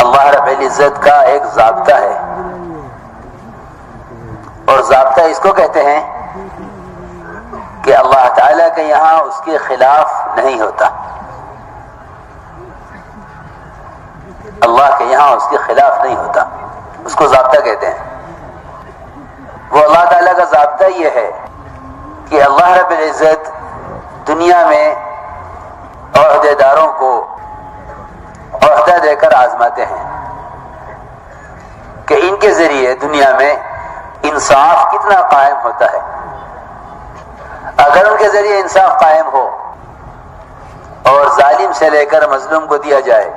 اللہ رب العزت کا ایک ضابطہ ہے، اور ضابطہ اس کو کہتے ہیں کہ اللہ تعالیٰ کے یہاں اس کے خلاف نہیں ہوتا، اللہ کے یہاں اس کے خلاف نہیں ہوتا، اس کو ضابطہ کہتے ہیں۔ وہ اللہ تعالیٰ کا ضابطہ یہ ہے کہ اللہ رب العزت دنیا میں عہدے داروں کو عہدہ دے کر آزماتے ہیں کہ ان کے ذریعے دنیا میں انصاف کتنا قائم ہوتا ہے۔ اگر ان کے ذریعے انصاف قائم ہو اور ظالم سے لے کر مظلوم کو دیا جائے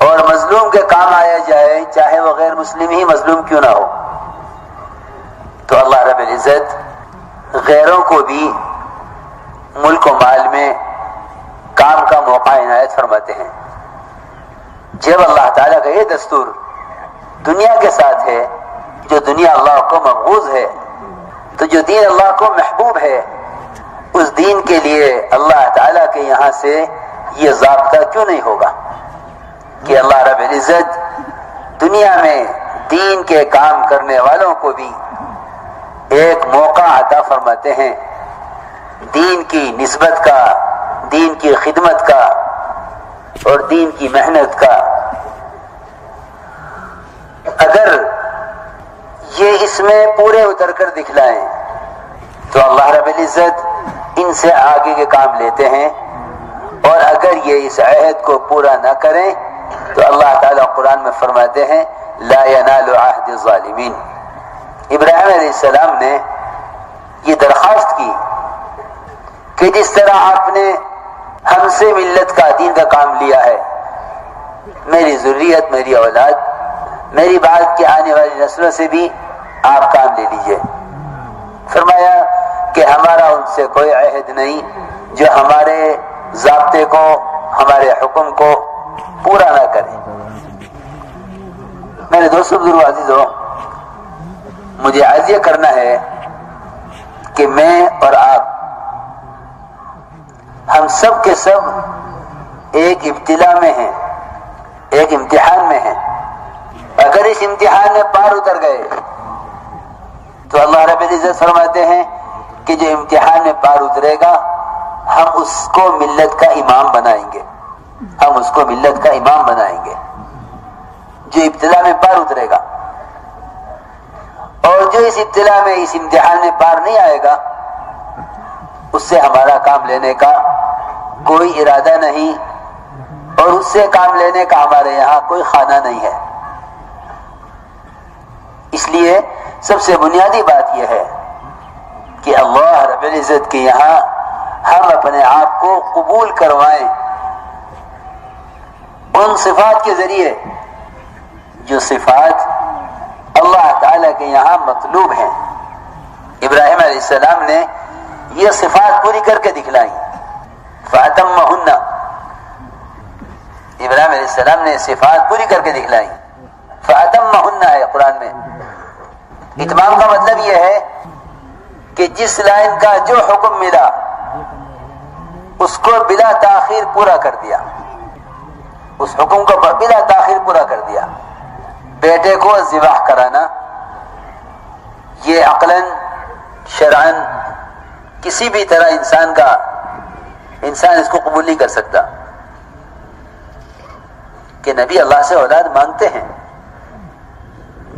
اور مظلوم کے کام آیا جائے، چاہے وہ غیر مسلم ہی مظلوم کیوں نہ ہو، تو اللہ رب العزت غیروں کو بھی ملک و مال میں کام کا موقع عنایت فرماتے ہیں۔ جب اللہ تعالیٰ کا یہ دستور دنیا کے ساتھ ہے، جو دنیا اللہ کو مبغوض ہے، تو جو دین اللہ کو محبوب ہے، اس دین کے لیے اللہ تعالیٰ کے یہاں سے یہ ضابطہ کیوں نہیں ہوگا کہ اللہ رب العزت دنیا میں دین کے کام کرنے والوں کو بھی ایک موقع عطا فرماتے ہیں دین کی نسبت کا، دین کی خدمت کا اور دین کی محنت کا۔ اگر یہ اس میں پورے اتر کر دکھلائیں تو اللہ رب العزت ان سے آگے کے کام لیتے ہیں، اور اگر یہ اس عہد کو پورا نہ کریں تو اللہ تعالیٰ قرآن میں فرماتے ہیں لا ینال عہد الظالمین۔ ابراہیم علیہ السلام نے یہ درخواست کی کہ جس طرح آپ نے ہم سے ملت کا دین کا کام لیا ہے، میری ذریت، میری اولاد، میری بعد کی آنے والی نسلوں سے بھی آپ کام لے لیجئے۔ فرمایا کہ ہمارا ان سے کوئی عہد نہیں جو ہمارے ضابطے کو، ہمارے حکم کو پورا نہ کرے۔ میرے دوستو، بزرگو، عزیزو، مجھے عرض کرنا ہے کہ میں اور آپ ہم سب کے سب ایک ابتلا میں ہیں، ایک امتحان میں ہیں۔ اگر اس امتحان میں پار اتر گئے تو اللہ رب العزت فرماتے ہیں کہ جو امتحان میں پار اترے گا ہم اس کو ملت کا امام بنائیں گے، ہم اس کو ملت کا امام بنائیں گے جو ابتلا میں پار اترے گا۔ اور جو اس ابتلا میں، اس امتحان میں پار نہیں آئے گا، اس سے ہمارا کام لینے کا کوئی ارادہ نہیں، اور اس سے کام لینے کا ہمارے یہاں کوئی خانہ نہیں ہے۔ اس لیے سب سے بنیادی بات یہ ہے کہ اللہ رب العزت کے یہاں ہم اپنے آپ کو قبول کروائیں ان صفات کے ذریعے جو صفات اللہ تعالیٰ کے یہاں مطلوب ہیں۔ ابراہیم علیہ السلام نے یہ صفات پوری کر کے دکھلائیں، فَأَتَمَّهُنَّ، ابراہیم علیہ السلام نے صفات پوری کر کے دکھلائیں۔ فَأَتَمَّهُنَّ ہے قرآن میں۔ اتمام کا مطلب یہ ہے کہ جس لائن کا جو حکم ملا اس کو بلا تاخیر پورا کر دیا، اس حکم کو بلا تاخیر پورا کر دیا۔ بیٹے کو ذبح کرانا یہ عقلاً، شرعاً، کسی بھی طرح انسان اس کو قبول نہیں کر سکتا کہ نبی اللہ سے اولاد مانگتے ہیں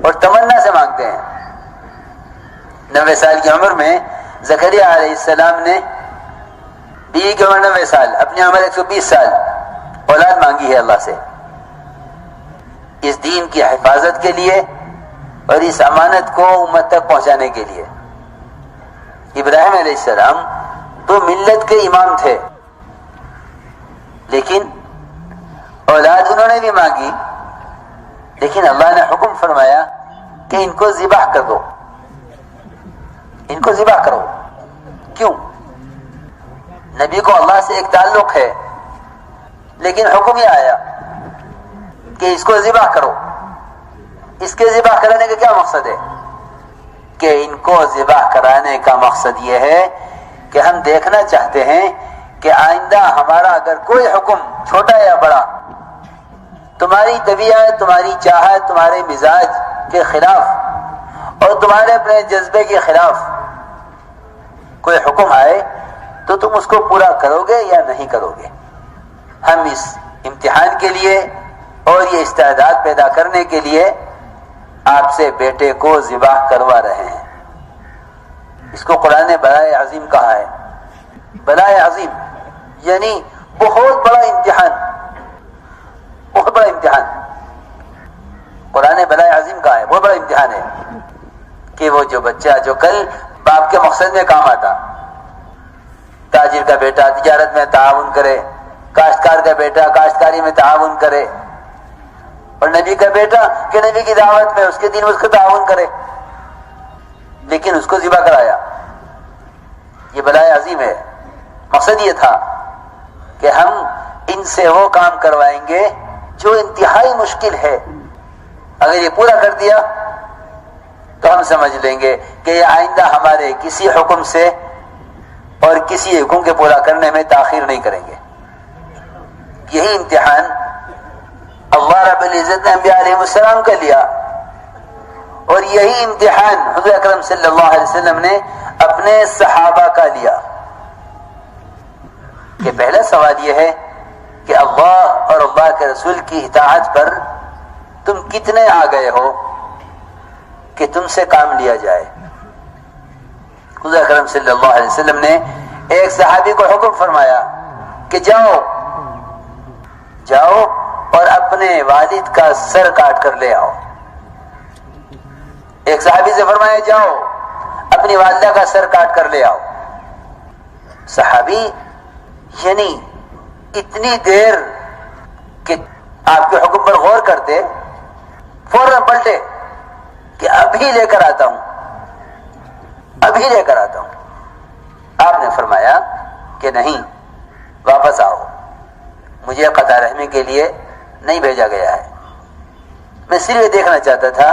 اور تمنا سے مانگتے ہیں۔ 90 سال کی عمر میں زکریا علیہ السلام نے بیوی کی عمر 90 سال، اپنی عمر 120 سال، اولاد مانگی ہے اللہ سے، اس دین کی حفاظت کے لیے اور اس امانت کو امت تک پہنچانے کے لیے۔ ابراہیم علیہ السلام تو ملت کے امام تھے، لیکن اولاد انہوں نے بھی مانگی، لیکن اللہ نے حکم فرمایا کہ ان کو ذبح کر دو، ان کو ذبح کرو۔ کیوں؟ نبی کو اللہ سے ایک تعلق ہے، لیکن حکم یہ آیا کہ اس کو ذبح کرو۔ اس کے ذبح کرانے کا کیا مقصد ہے؟ کہ ان کو ذبح کرانے کا مقصد یہ ہے کہ ہم دیکھنا چاہتے ہیں کہ آئندہ ہمارا اگر کوئی حکم چھوٹا یا بڑا تمہاری طبیعت، تمہاری چاہت، تمہارے مزاج کے خلاف اور تمہارے اپنے جذبے کے خلاف کوئی حکم آئے تو تم اس کو پورا کرو گے یا نہیں کرو گے؟ ہم اس امتحان کے لیے اور یہ استعداد پیدا کرنے کے لیے آپ سے بیٹے کو ذبح کروا رہے ہیں۔ اس کو قرآن نے بلائے عظیم کہا ہے۔ بلائے عظیم یعنی بہت بڑا امتحان، بہت بڑا امتحان۔ قرآن نے بلائے عظیم کہا ہے، بہت بڑا امتحان ہے کہ وہ جو بچہ جو کل باپ کے مقصد میں کام آتا، تاجر کا بیٹا تجارت میں تعاون کرے، کاشتکار کا بیٹا کاشتکاری میں تعاون کرے، اور نبی کا بیٹا کہ نبی کی دعوت میں اس کے دین میں اس کا تعاون کرے، لیکن اس کو ذبح کرایا۔ یہ بلائے عظیم ہے۔ مقصد یہ تھا کہ ہم ان سے وہ کام کروائیں گے جو انتہائی مشکل ہے۔ اگر یہ پورا کر دیا تو ہم سمجھ لیں گے کہ یہ آئندہ ہمارے کسی حکم سے اور کسی حکم کے پورا کرنے میں تاخیر نہیں کریں گے۔ یہی امتحان اللہ رب العزت نے انبیاء علیہ السلام کا لیا، اور یہی امتحان حضور اکرم صلی اللہ علیہ وسلم نے اپنے صحابہ کا لیا۔ کہ پہلا سوال یہ ہے کہ اللہ اور اللہ کے رسول کی اطاعت پر تم کتنے آ گئے ہو کہ تم سے کام لیا جائے۔ حضور اکرم صلی اللہ علیہ وسلم نے ایک صحابی کو حکم فرمایا کہ جاؤ اور اپنے والد کا سر کاٹ کر لے آؤ۔ ایک صحابی سے فرمایا جاؤ اپنی والدہ کا سر کاٹ کر لے آؤ۔ صحابی یعنی اتنی دیر کہ آپ کے حکم پر غور کرتے، فوراً پلٹے کہ ابھی لے کر آتا ہوں، ابھی لے کر آتا ہوں۔ آپ نے فرمایا کہ نہیں، واپس آؤ، مجھے قطع رحمی کے لیے نہیں بھیجا گیا ہے، میں صرف یہ دیکھنا چاہتا تھا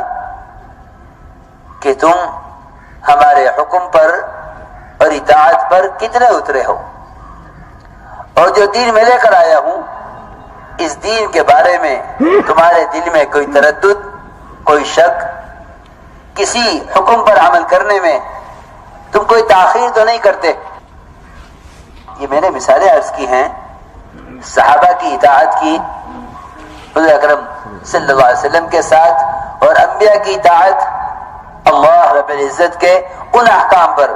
کہ تم ہمارے حکم پر اور اطاعت پر کتنے اترے ہو، اور جو دین میں لے کر آیا ہوں اس دین کے بارے میں تمہارے دل میں کوئی تردد، کوئی شک، کسی حکم پر عمل کرنے میں تم کوئی تاخیر تو نہیں کرتے۔ یہ میں نے مثالیں عرض کی ہیں صحابہ کی اطاعت کی حضور اکرم صلی اللہ علیہ وسلم کے ساتھ، اور انبیاء کی اطاعت اللہ رب العزت کے ان احکام پر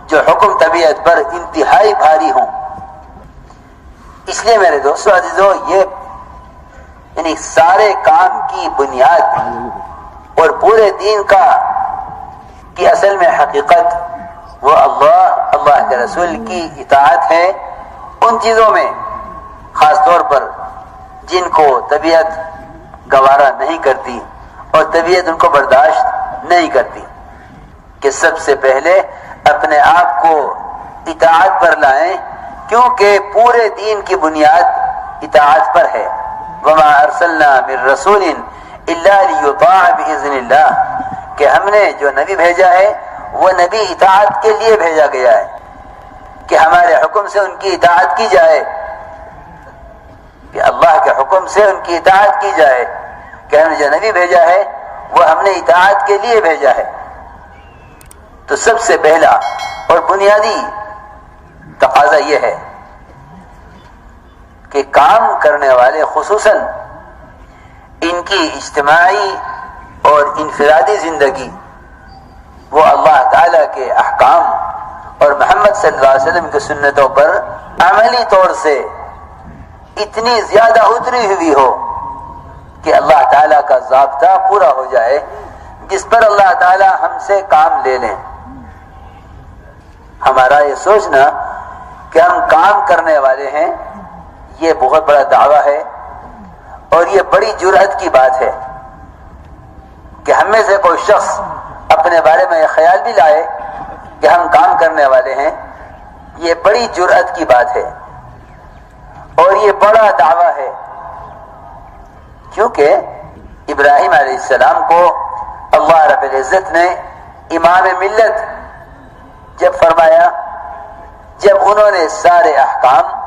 جو حکم طبیعت پر انتہائی بھاری ہوں۔ اس لیے میرے دوستو عزیزو، یہ یعنی سارے کام کی بنیاد اور پورے دین کی اصل میں حقیقت وہ اللہ کے رسول کی اطاعت ہے ان چیزوں میں، خاص طور پر جن کو طبیعت گوارا نہیں کرتی اور طبیعت ان کو برداشت نہیں کرتی، کہ سب سے پہلے اپنے آپ کو اطاعت پر لائیں، کیونکہ پورے دین کی بنیاد اطاعت پر ہے۔ وَمَا أَرْسَلْنَا مِن رَّسُولٍ إِلَّا لِيُطَاعَ بِإِذْنِ اللَّهِ، کہ ہم نے جو نبی بھیجا ہے وہ نبی اطاعت کے لیے بھیجا گیا ہے، کہ ہمارے حکم سے ان کی اطاعت کی جائے، کہ اللہ کے حکم سے ان کی اطاعت کی جائے، کہ ہم نے جو نبی بھیجا ہے وہ ہم نے اطاعت کے لیے بھیجا ہے۔ تو سب سے پہلا اور بنیادی تقاضا یہ ہے کہ کام کرنے والے خصوصاً ان کی اجتماعی اور انفرادی زندگی وہ اللہ تعالیٰ کے احکام اور محمد صلی اللہ علیہ وسلم کی سنتوں پر عملی طور سے اتنی زیادہ اتری ہوئی ہو کہ اللہ تعالیٰ کا ضابطہ پورا ہو جائے، جس پر اللہ تعالیٰ ہم سے کام لے لیں۔ ہمارا یہ سوچنا کہ ہم کام کرنے والے ہیں یہ بہت بڑا دعویٰ ہے، اور یہ بڑی جرأت کی بات ہے کہ ہم میں سے کوئی شخص اپنے بارے میں یہ خیال بھی لائے کہ ہم کام کرنے والے ہیں۔ یہ بڑی جرأت کی بات ہے اور یہ بڑا دعویٰ ہے، کیونکہ ابراہیم علیہ السلام کو اللہ رب العزت نے امام ملت جب فرمایا، جب انہوں نے سارے احکام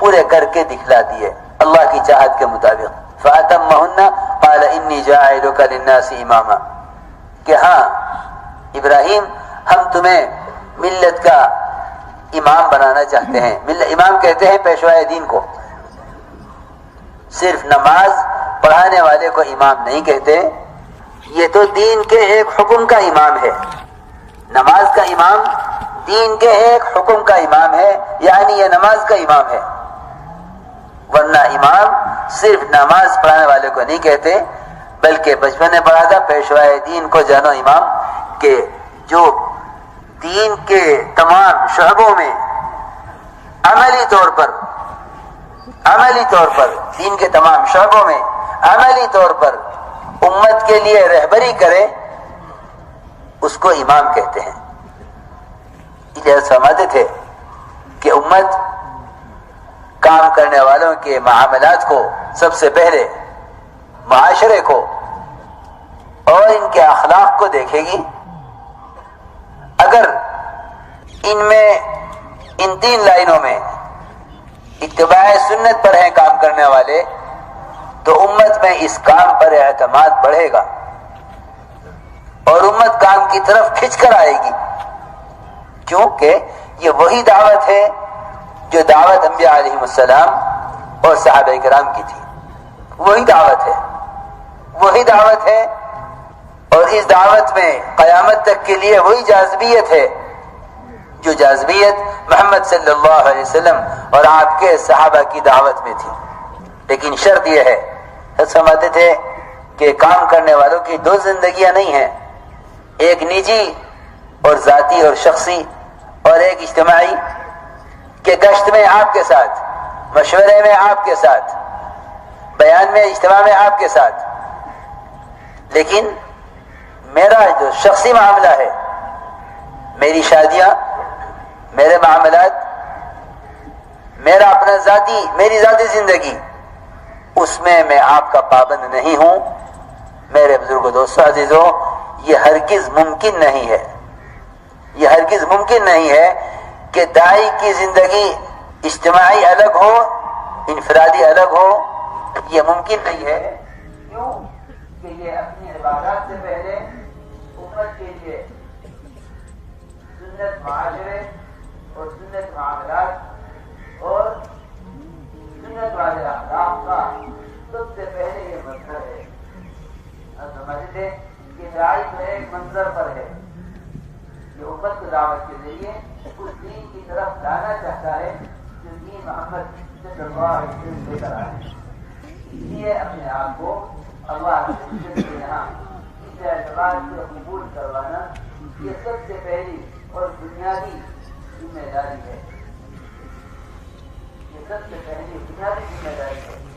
پورے کر کے دکھلا دیے، اللہ کی چاہت کے مطابق. فَأَتَمَّهُنَّ قَالَ إِنِّي جَاعِلُكَ لِلنَّاسِ إِمَامًا کہ ہاں ابراہیم ہم تمہیں ملت کا امام بنانا چاہتے ہیں. امام کہتے ہیں پیشوائے دین کو. صرف نماز پڑھانے والے کو امام نہیں کہتے. یہ تو دین کے ایک حکم کا امام ہے. نماز کا امام دین کے ایک حکم کا امام ہے، یعنی یہ نماز کا امام ہے. ورنہ امام صرف نماز پڑھانے والے کو نہیں کہتے، بلکہ بچپن میں پڑھا تھا پیشوائے دین کو جانو امام، کہ جو دین کے تمام شعبوں میں عملی طور پر دین کے تمام شعبوں میں عملی طور پر امت کے لیے رہبری کرے، اس کو امام کہتے ہیں. یہ سمجھتے تھے کہ امت کام کرنے والوں کے معاملات کو سب سے پہلے معاشرے کو اور ان کے اخلاق کو دیکھے گی. اگر ان تین لائنوں میں اتباع سنت پر ہیں کام کرنے والے، تو امت میں اس کام پر اعتماد بڑھے گا اور امت کام کی طرف کھنچ کر آئے گی. کیونکہ یہ وہی دعوت ہے جو دعوت انبیاء علیہ السلام اور صحابہ کرام کی تھی. وہی دعوت ہے اور اس دعوت میں قیامت تک کے لیے وہی جاذبیت ہے جو جاذبیت محمد صلی اللہ علیہ وسلم اور آپ کے صحابہ کی دعوت میں تھی. لیکن شرط یہ ہے، سمجھتے تھے کہ کام کرنے والوں کی دو زندگیاں نہیں ہیں، ایک نجی اور ذاتی اور شخصی اور ایک اجتماعی، کہ گشت میں آپ کے ساتھ، مشورے میں آپ کے ساتھ، بیان میں اجتماع میں آپ کے ساتھ. لیکن میرا جو شخصی معاملہ ہے، میری شادیاں، میرے معاملات، میری ذاتی زندگی، اس میں آپ کا پابند نہیں ہوں. میرے بزرگوں دوستوں عزیزوں، یہ ہرگز ممکن نہیں ہے کہ داعی کی زندگی اجتماعی الگ ہو، انفرادی الگ ہو. یہ ممکن نہیں ہے. کیوں کہ یہ اپنی عبادات سے پہلے امت کے لیے سنت معاشرے اور سنت معاملات اور سنت والے اخلاق کا سب سے پہلے یہ مظہر ہے. سمجھتے کہ داعی تو ایک منظر پر ہے جو امت کو دعوت کے ذریعے اس دین کی طرف لانا چاہتا ہے جو دین محمد صلی اللہ علیہ وسلم لے کر آئے. اس لیے اپنے آپ کو اللہ کے یہاں اس اعتبار سے قبول کروانا یہ سب سے پہلی اور بنیادی ذمہ داری ہے.